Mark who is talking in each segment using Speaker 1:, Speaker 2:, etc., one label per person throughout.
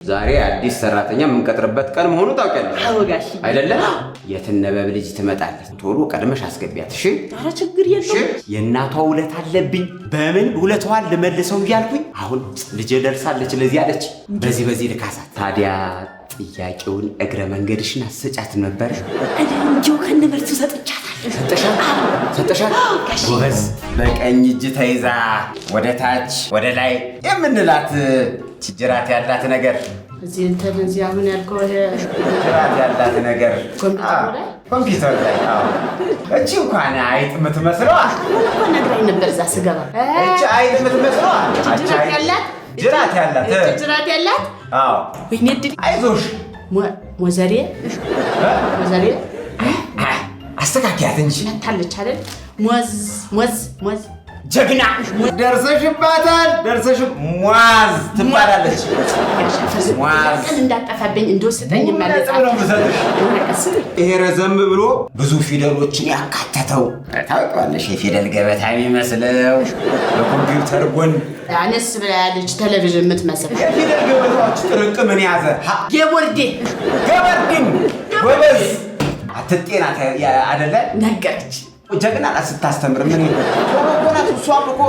Speaker 1: ዛሬ አዲስ ሰራተኛ የምንቀጥርበት ቀን መሆኑ ታውቂያለሽ?
Speaker 2: አዎ ጋሽ
Speaker 1: አይደለ? የትነበብ ልጅ ትመጣለች። ቶሎ ቀድመሽ አስገቢያት እሺ?
Speaker 2: ኧረ ችግር የለውም።
Speaker 1: የእናቷ ውለት አለብኝ። በምን ውለቷን ልመልሰው እያልኩኝ አሁን ልጄ ደርሳለች ለዚህ አለች። በዚህ ልካሳት። ታዲያ ጥያቄውን እግረ መንገድሽን አሰጫት ነበር።
Speaker 2: እኔ እንጂው ከነበርቱ ሰጥቻታለሁ።
Speaker 1: ሰጠሻት? ጎበዝ። በቀኝ እጅ ተይዛ ወደ ታች ወደ ላይ የምንላት ጅራት ያላት ነገር
Speaker 2: እዚህ እዚህ አሁን ያልከው
Speaker 1: ጅራት ያላት ነገር ኮምፒውተር ላይ እቺ እንኳን አይጥ የምትመስለዋ
Speaker 2: እኮ ነግራኝ ነበር እዛ ስገባ።
Speaker 1: እቺ አይጥ የምትመስለዋ ጅራት ያላት አዎ።
Speaker 2: ወይኔ ድል
Speaker 1: አይዞሽ
Speaker 2: ወዘሬ
Speaker 1: አስተካክያት እንጂ
Speaker 2: መታለች አይደል? ሞዝ
Speaker 1: ጀግና ደርሰሽባታል። ሟዝ ትባላለች። ሟዝ
Speaker 2: እንዳጠፋብኝ እንደወሰደኝ ማለት ነው።
Speaker 1: ይሄ ረዘም ብሎ ብዙ ፊደሎችን ያካተተው ታውቂዋለሽ፣ የፊደል ገበታ የሚመስለው በኮምፒውተር ጎን
Speaker 2: አነስ ብላ ያለች ቴሌቪዥን የምትመስል
Speaker 1: የፊደል ገበታዎች ጥርቅምን ያዘ። ገበርድን ጎበዝ አትጤና አይደለ
Speaker 2: ነገረች።
Speaker 1: ጀግና ስታስተምር ምን ኮናት። እሷም እኮ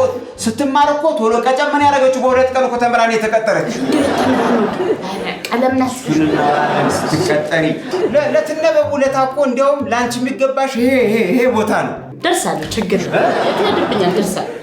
Speaker 1: ስትማር እኮ ቶሎ ቀጨምን ያደረገችው በሁለት ቀን እኮ ተምራን የተቀጠረች።
Speaker 2: ቀለምናስ
Speaker 1: ስትቀጠሪ ለትነበብ ውለታ እኮ እንዲያውም ለአንቺ የሚገባሽ ይሄ ቦታ ነው።
Speaker 2: ደርሳለሁ። ችግር የትሄድብኛል። ደርሳለሁ